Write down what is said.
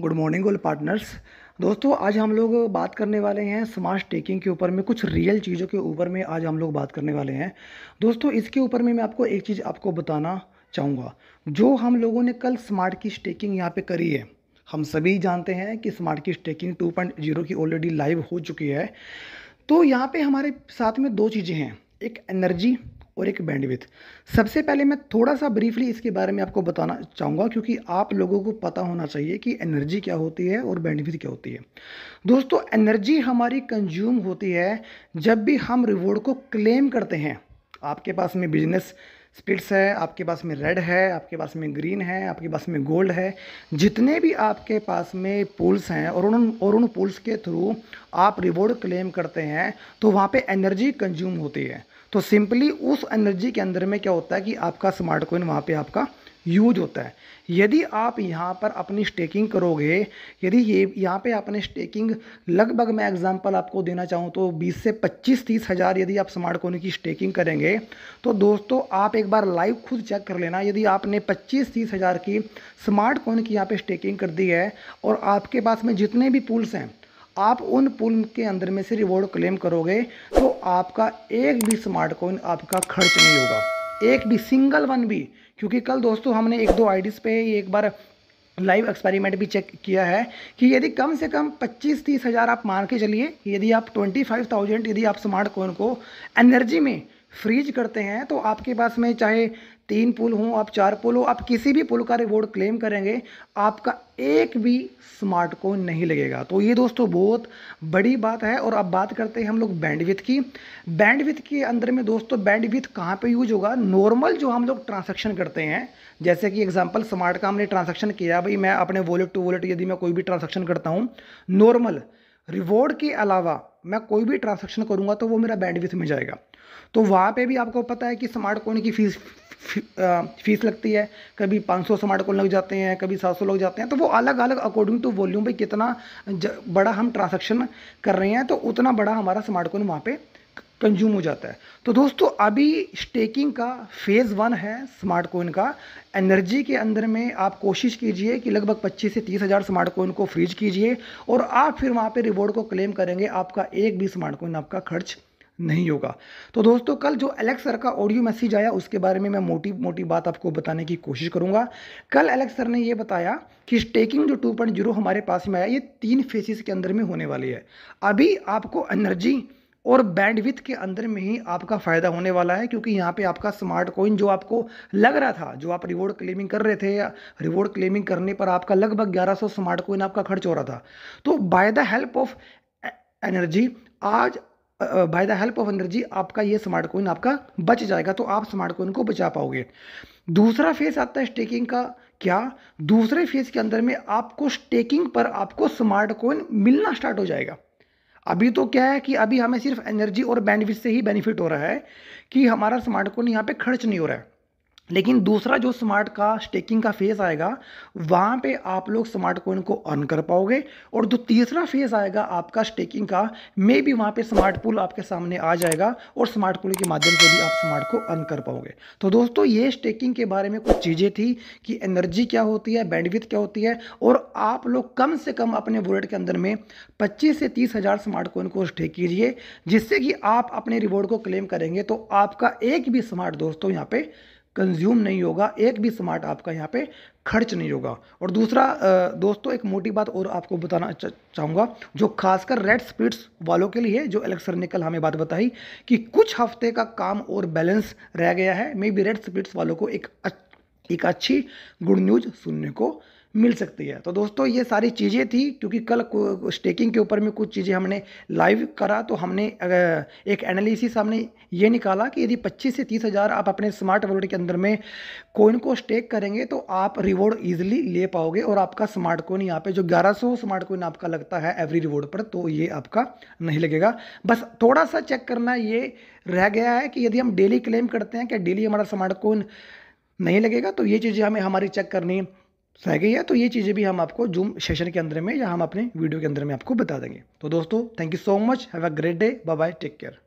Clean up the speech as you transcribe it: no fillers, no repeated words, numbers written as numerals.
Good morning all partners. दोस्तों आज हम लोग बात करने वाले हैं स्मार्ट स्टेकिंग के ऊपर में, कुछ रियल चीज़ों के ऊपर में आज हम लोग बात करने वाले हैं। दोस्तों इसके ऊपर में मैं आपको एक चीज़ आपको बताना चाहूँगा। जो हम लोगों ने कल स्मार्ट की स्टेकिंग यहाँ पे करी है, हम सभी जानते हैं कि स्मार्ट की स्टेकिंग 2.0 की ऑलरेडी लाइव हो चुकी है। तो यहाँ पे हमारे साथ में दो चीज़ें हैं, एक एनर्जी और एक बैंडविथ। सबसे पहले मैं थोड़ा सा ब्रीफली इसके बारे में आपको बताना चाहूँगा, क्योंकि आप लोगों को पता होना चाहिए कि एनर्जी क्या होती है और बैंडविथ क्या होती है। दोस्तों एनर्जी हमारी कंज्यूम होती है जब भी हम रिवॉर्ड को क्लेम करते हैं। आपके पास में बिजनेस स्पिट्स है, आपके पास में रेड है, आपके पास में ग्रीन है, आपके पास में गोल्ड है, जितने भी आपके पास में पूल्स हैं और उन पूल्स के थ्रू आप रिवॉर्ड क्लेम करते हैं तो वहाँ पे एनर्जी कंज्यूम होती है। तो सिंपली उस एनर्जी के अंदर में क्या होता है कि आपका स्मार्ट कॉइन वहाँ पे आपका यूज होता है। यदि आप यहाँ पर अपनी स्टेकिंग करोगे, यदि ये यहाँ पे आपने स्टेकिंग लगभग, मैं एग्जांपल आपको देना चाहूँ तो 20 से 25-30 हज़ार यदि आप स्मार्ट कॉइन की स्टेकिंग करेंगे तो दोस्तों आप एक बार लाइव खुद चेक कर लेना। यदि आपने 25-30 हज़ार की स्मार्ट कॉइन की यहाँ पे स्टेकिंग कर दी है और आपके पास में जितने भी पूल्स हैं, आप उन पुल के अंदर में से रिवॉर्ड क्लेम करोगे तो आपका एक भी स्मार्ट कॉइन आपका खर्च नहीं होगा, एक भी सिंगल वन भी। क्योंकि कल दोस्तों हमने एक दो आईडीज़ पे एक बार लाइव एक्सपेरिमेंट भी चेक किया है कि यदि कम से कम 25-30 हज़ार आप मान के चलिए, यदि आप 25,000 यदि आप स्मार्ट कॉइन को एनर्जी में फ्रीज करते हैं तो आपके पास में चाहे 3 पुल हो, आप 4 पुल हो, आप किसी भी पुल का रिवॉर्ड क्लेम करेंगे, आपका एक भी स्मार्ट कॉइन नहीं लगेगा। तो ये दोस्तों बहुत बड़ी बात है। और अब बात करते हैं हम लोग बैंडविथ की। बैंडविथ के अंदर में दोस्तों बैंडविथ कहाँ पे यूज होगा? नॉर्मल जो हम लोग ट्रांजैक्शन करते हैं, जैसे कि एग्जांपल स्मार्ट का हमने ट्रांजैक्शन किया, भाई मैं अपने वॉलेट टू वॉलेट यदि मैं कोई भी ट्रांजैक्शन करता हूँ नॉर्मल, रिवॉर्ड के अलावा मैं कोई भी ट्रांजैक्शन करूँगा तो वो मेरा बैंडविथ में जाएगा। तो वहाँ पे भी आपको पता है कि स्मार्ट कॉइन की फीस लगती है, कभी 500 स्मार्ट कॉइन लग जाते हैं, कभी 700 लग जाते हैं। तो वो अलग अलग अकॉर्डिंग टू वॉल्यूम पे कितना बड़ा हम ट्रांजैक्शन कर रहे हैं तो उतना बड़ा हमारा स्मार्ट कॉइन वहाँ पे कंज्यूम हो जाता है। तो दोस्तों अभी स्टेकिंग का फेज़ 1 है स्मार्ट कॉइन का। एनर्जी के अंदर में आप कोशिश कीजिए कि लगभग 25 से 30 हज़ार स्मार्ट कॉइन को फ्रीज कीजिए और आप फिर वहाँ पे रिवॉर्ड को क्लेम करेंगे, आपका एक भी स्मार्ट कॉइन आपका खर्च नहीं होगा। तो दोस्तों कल जो एलेक्स सर का ऑडियो मैसेज आया उसके बारे में मैं मोटी मोटी बात आपको बताने की कोशिश करूंगा। कल एलेक्स सर ने ये बताया कि स्टेकिंग जो 2.0 हमारे पास में आया, ये 3 फेजेस के अंदर में होने वाली है। अभी आपको एनर्जी और बैंडविथ के अंदर में ही आपका फ़ायदा होने वाला है, क्योंकि यहाँ पे आपका स्मार्ट कॉइन जो आपको लग रहा था, जो आप रिवॉर्ड क्लेमिंग कर रहे थे, या रिवॉर्ड क्लेमिंग करने पर आपका लगभग 1100 स्मार्ट कॉइन आपका खर्च हो रहा था, तो by the help of energy आज by the help of energy आपका ये स्मार्ट कॉइन आपका बच जाएगा, तो आप स्मार्ट कॉइन को बचा पाओगे। दूसरा फेज आता है स्टेकिंग का। क्या? दूसरे फेज के अंदर में आपको स्टेकिंग पर आपको स्मार्ट कॉइन मिलना स्टार्ट हो जाएगा। अभी तो क्या है कि अभी हमें सिर्फ एनर्जी और बैंडविथ से ही बेनिफिट हो रहा है कि हमारा स्मार्ट कॉइन यहाँ पे खर्च नहीं हो रहा है। लेकिन दूसरा जो स्मार्ट का स्टेकिंग का फेज़ आएगा वहाँ पे आप लोग स्मार्ट कॉइन को अर्न कर पाओगे। और जो तीसरा फेज़ आएगा आपका स्टेकिंग का, मे भी वहाँ पे स्मार्ट पुल आपके सामने आ जाएगा और स्मार्ट पुल के माध्यम से भी आप स्मार्ट को अर्न कर पाओगे। तो दोस्तों ये स्टेकिंग के बारे में कुछ चीज़ें थी कि एनर्जी क्या होती है, बैंडविथ क्या होती है, और आप लोग कम से कम अपने वॉलेट के अंदर में 25 से 30 हज़ार स्मार्ट कॉइन को स्टेक कीजिए, जिससे कि आप अपने रिवॉर्ड को क्लेम करेंगे तो आपका एक भी स्मार्ट दोस्तों यहाँ पे कंज्यूम नहीं होगा, एक भी स्मार्ट आपका यहाँ पे खर्च नहीं होगा। और दूसरा दोस्तों एक मोटी बात और आपको बताना चाहूँगा, जो खासकर रेड स्पिरिट्स वालों के लिए, जो एलेक्स सर ने कल हमें बात बताई कि कुछ हफ्ते का काम और बैलेंस रह गया है, मे बी रेड स्पिरिट्स वालों को एक अच्छी गुड न्यूज़ सुनने को मिल सकती है। तो दोस्तों ये सारी चीज़ें थी, क्योंकि कल स्टेकिंग के ऊपर में कुछ चीज़ें हमने लाइव करा, तो हमने एक एनालिसिस हमने ये निकाला कि यदि 25 से 30 हज़ार आप अपने स्मार्ट वॉलेट के अंदर में कॉइन को स्टेक करेंगे तो आप रिवॉर्ड ईजिली ले पाओगे, और आपका स्मार्ट कॉइन यहाँ पे जो 1100 स्मार्ट कॉइन आपका लगता है एवरी रिवॉर्ड पर, तो ये आपका नहीं लगेगा। बस थोड़ा सा चेक करना ये रह गया है कि यदि हम डेली क्लेम करते हैं क्या डेली हमारा स्मार्ट कॉइन नहीं लगेगा, तो ये चीज़ें हमें हमारी चेक करनी रह गई है। तो ये चीज़ें भी हम आपको जूम सेशन के अंदर में या हम अपने वीडियो के अंदर में आपको बता देंगे। तो दोस्तों thank you so much, have a great day, bye bye, take care.